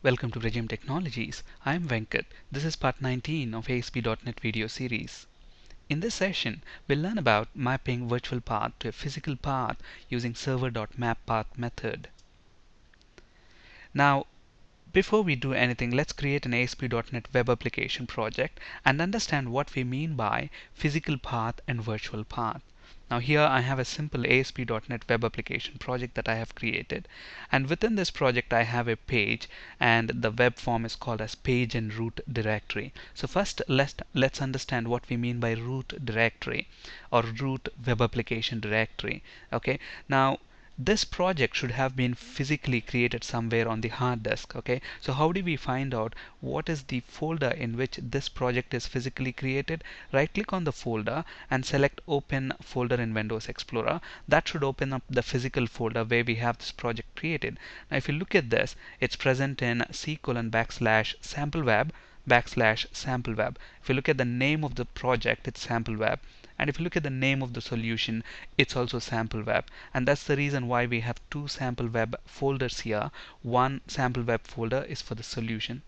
Welcome to Regime Technologies. I am Venkat. This is part 19 of ASP.NET video series. In this session, we'll learn about mapping virtual path to a physical path using Server.MapPath method. Now, before we do anything, let's create an ASP.NET web application project and understand what we mean by physical path and virtual path. Now here I have a simple ASP.NET web application project that I have created, and within this project I have a page, and the web form is called as page and root directory. So first let's understand what we mean by root directory or root web application directory. Okay, now this project should have been physically created somewhere on the hard disk. Okay, so how do we find out what is the folder in which this project is physically created? Right click on the folder and select open folder in Windows Explorer. That should open up the physical folder where we have this project created. Now if you look at this, it's present in C:\sampleweb /sampleweb. If you look at the name of the project, it's sampleweb. And if you look at the name of the solution, it's also sampleweb. And that's the reason why we have two sampleweb folders here. One sampleweb folder is for the solution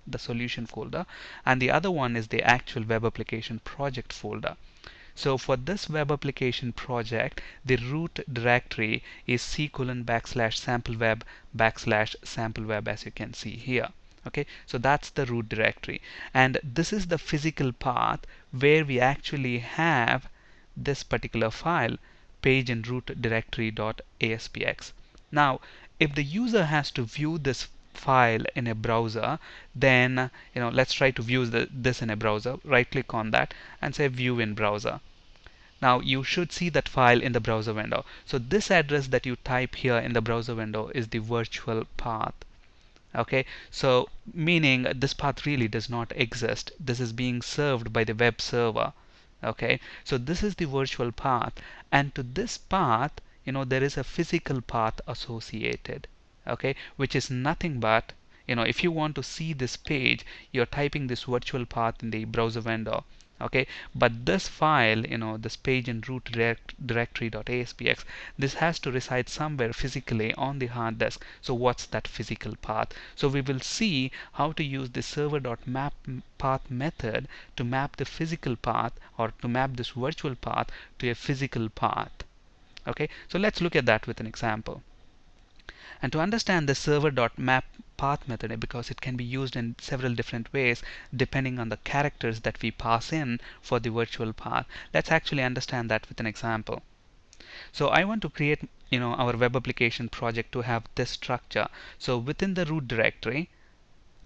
folder, and the other one is the actual web application project folder. So for this web application project, the root directory is C:\sampleweb /sampleweb, as you can see here. Okay, so that's the root directory, and this is the physical path where we actually have this particular file, page and root directory.aspx. Now if the user has to view this file in a browser, then let's try to view this in a browser. Right click on that and say view in browser. Now you should see that file in the browser window. So this address that you type here in the browser window is the virtual path. Okay, so meaning this path really does not exist. This is being served by the web server. Okay, so this is the virtual path, and to this path there is a physical path associated, okay, which is nothing but if you want to see this page, you're typing this virtual path in the browser window. Okay, but this file, this page and root directory.aspx, this has to reside somewhere physically on the hard disk. So what's that physical path? So we will see how to use the server.mapPath method to map the physical path, or to map this virtual path to a physical path. Okay, so let's look at that with an example. And to understand the server.mapPath method, because it can be used in several different ways depending on the characters that we pass in for the virtual path, let's actually understand that with an example. So I want to create our web application project to have this structure. So within the root directory,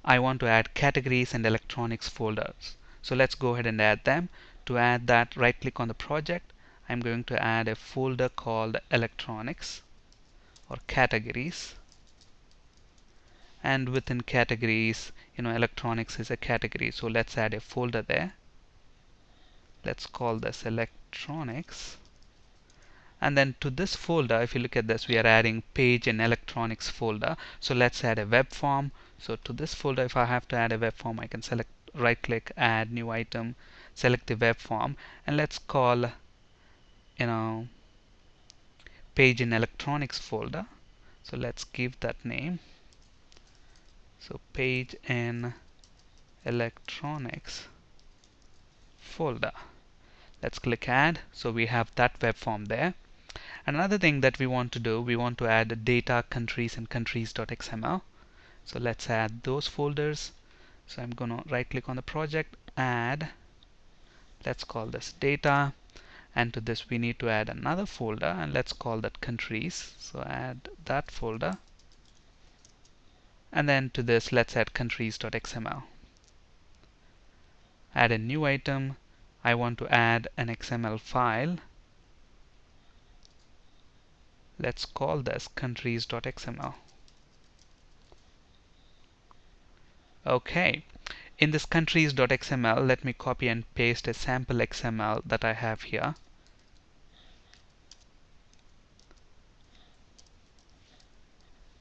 I want to add categories and electronics folders. So let's go ahead and add them. To add that, right click on the project. I'm going to add a folder called electronics or categories, and within categories, electronics is a category, so let's add a folder there. Let's call this electronics, and then to this folder, if you look at this, we are adding page and electronics folder. So let's add a web form. So to this folder, if I have to add a web form, I can select, right click, add new item, select the web form, and let's call page and electronics folder. So let's give that name. So page and electronics folder. Let's click add. So we have that web form there. And another thing that we want to do, we want to add data, countries, and countries.xml. So let's add those folders. So I'm gonna right click on the project, add, let's call this data, and to this we need to add another folder, and let's call that countries. So add that folder, and then to this let's add countries.xml. Add a new item. I want to add an XML file. Let's call this countries.xml. Okay, in this countries.xml, let me copy and paste a sample XML that I have here.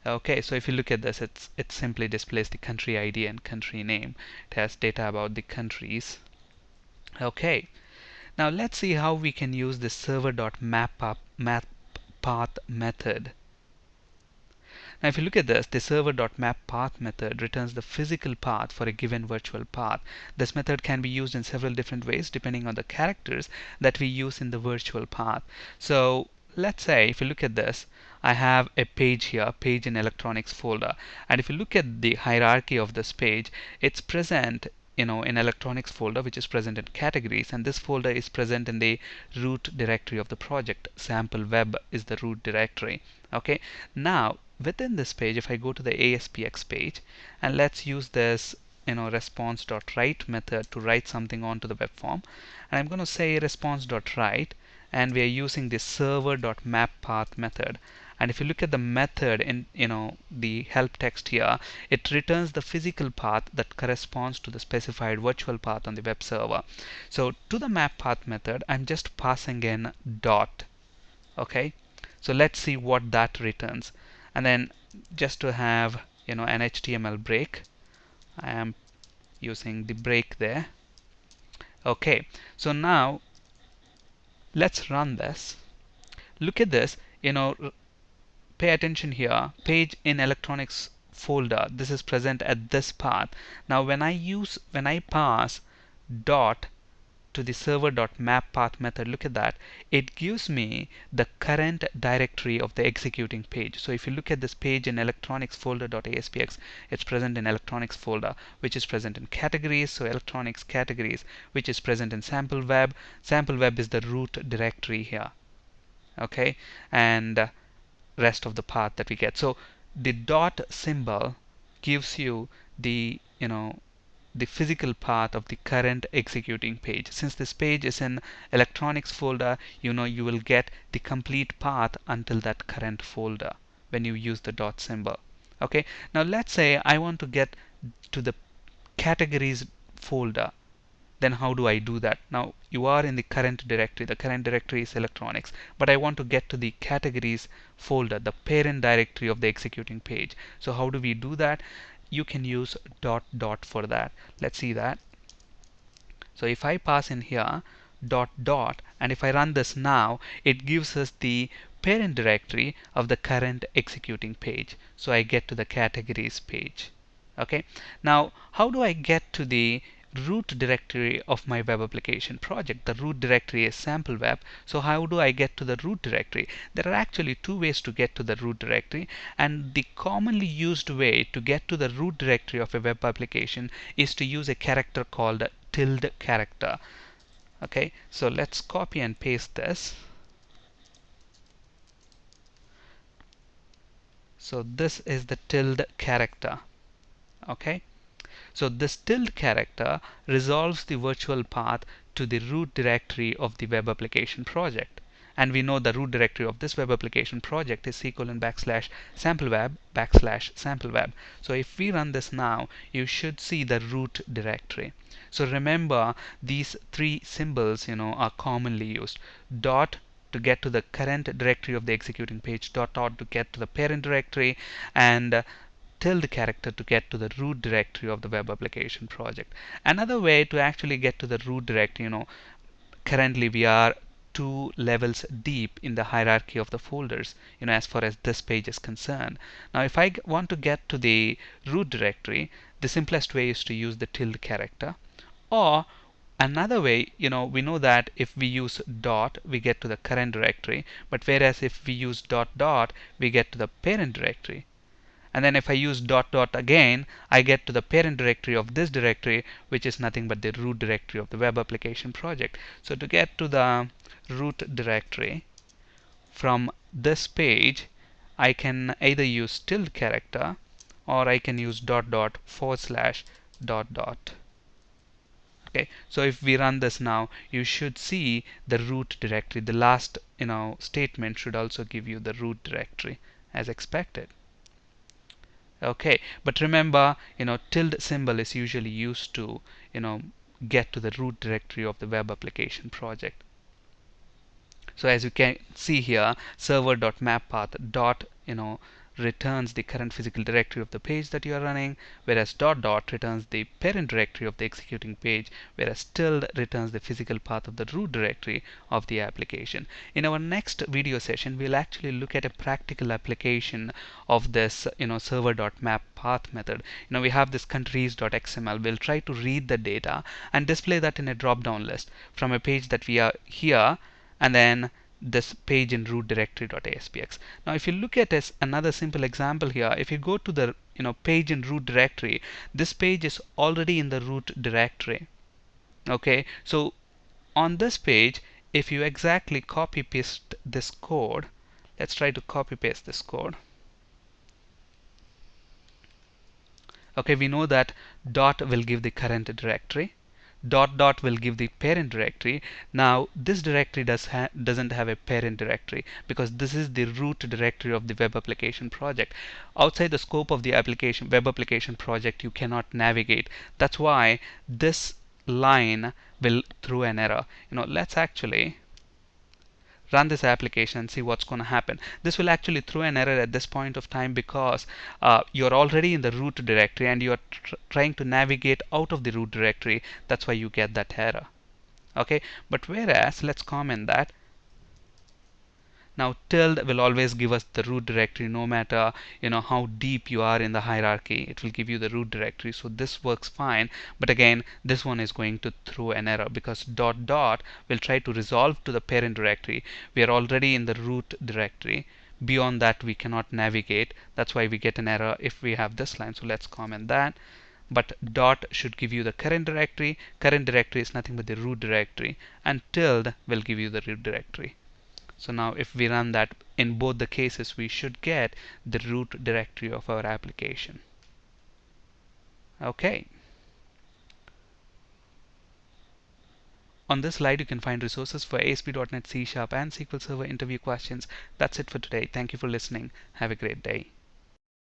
Okay, so if you look at this, it simply displays the country ID and country name. It has data about the countries. Okay, now let's see how we can use the server.mapPath method. Now if you look at this, the server.mapPath method returns the physical path for a given virtual path. This method can be used in several different ways depending on the characters that we use in the virtual path. So let's say if you look at this, I have a page here, page in electronics folder, and if you look at the hierarchy of this page, it's present in electronics folder, which is present in categories, and this folder is present in the root directory of the project. Sample web is the root directory. Okay, now within this page, if I go to the ASPX page, and let's use this response.write method to write something onto the web form, and I'm going to say response.write, and we are using the server.mapPath method. And if you look at the method in the help text here, it returns the physical path that corresponds to the specified virtual path on the web server. So to the map path method, I'm just passing in dot. Okay, so let's see what that returns. And then just to have an HTML break, I am using the break there. Okay, so now let's run this. Look at this, pay attention here, page in electronics folder, this is present at this path. Now when I pass dot to the server.mapPath method, look at that, it gives me the current directory of the executing page. So if you look at this page in electronics folder.aspx, it's present in electronics folder, which is present in categories, so electronics categories, which is present in sample web. Sample web is the root directory here. Okay, and rest of the path that we get. So the dot symbol gives you the the physical path of the current executing page. Since this page is in electronics folder, you will get the complete path until that current folder when you use the dot symbol. Okay, now let's say I want to get to the categories folder. Then how do I do that? Now you are in the current directory. The current directory is electronics, but I want to get to the categories folder, the parent directory of the executing page. So how do we do that? You can use dot dot for that. Let's see that. So if I pass in here dot dot, and if I run this now, it gives us the parent directory of the current executing page. So I get to the categories page. Okay, now how do I get to the root directory of my web application project? The root directory is sample web. So how do I get to the root directory? There are actually two ways to get to the root directory, and the commonly used way to get to the root directory of a web application is to use a character called tilde character. Okay, so let's copy and paste this. So this is the tilde character. Okay, so this tilde character resolves the virtual path to the root directory of the web application project. And we know the root directory of this web application project is c:\sampleweb\sampleweb. So if we run this now, you should see the root directory. So remember, these three symbols are commonly used. Dot to get to the current directory of the executing page, dot dot to get to the parent directory, and tilde character to get to the root directory of the web application project. Another way to actually get to the root directory, currently we are 2 levels deep in the hierarchy of the folders, as far as this page is concerned. Now if I want to get to the root directory, the simplest way is to use the tilde character. Or another way, we know that if we use dot, we get to the current directory, but whereas if we use dot dot, we get to the parent directory. And then if I use dot dot again, I get to the parent directory of this directory, which is nothing but the root directory of the web application project. So to get to the root directory from this page, I can either use tilde character, or I can use dot dot / dot dot. Okay, so if we run this now, you should see the root directory. The last statement should also give you the root directory as expected. Okay, but remember, tilde symbol is usually used to get to the root directory of the web application project. So as you can see here, server.mappath dot returns the current physical directory of the page that you are running, whereas dot dot returns the parent directory of the executing page, whereas tilde returns the physical path of the root directory of the application. In our next video session, we'll actually look at a practical application of this server.MapPath method. We have this countries.xml. We'll try to read the data and display that in a drop-down list from a page that we are here, and then this page in root directory.aspx. Now if you look at this another simple example here, if you go to the page in root directory, this page is already in the root directory. Okay, so on this page, if you exactly copy paste this code, let's try to copy paste this code. Okay, we know that dot will give the current directory, dot dot will give the parent directory. Now this directory doesn't have a parent directory because this is the root directory of the web application project. Outside the scope of the web application project, you cannot navigate. That's why this line will throw an error. Let's actually run this application and see what's going to happen. This will actually throw an error at this point of time because you're already in the root directory and you're trying to navigate out of the root directory. That's why you get that error. Okay, but whereas let's comment that now tilde will always give us the root directory no matter how deep you are in the hierarchy. It will give you the root directory, so this works fine. But again, this one is going to throw an error because dot dot will try to resolve to the parent directory. We are already in the root directory. Beyond that we cannot navigate. That's why we get an error if we have this line. So let's comment that. But dot should give you the current directory. Current directory is nothing but the root directory, and tilde will give you the root directory. So now if we run that, in both the cases we should get the root directory of our application. Okay. On this slide you can find resources for ASP.NET C# and SQL Server interview questions. That's it for today. Thank you for listening. Have a great day.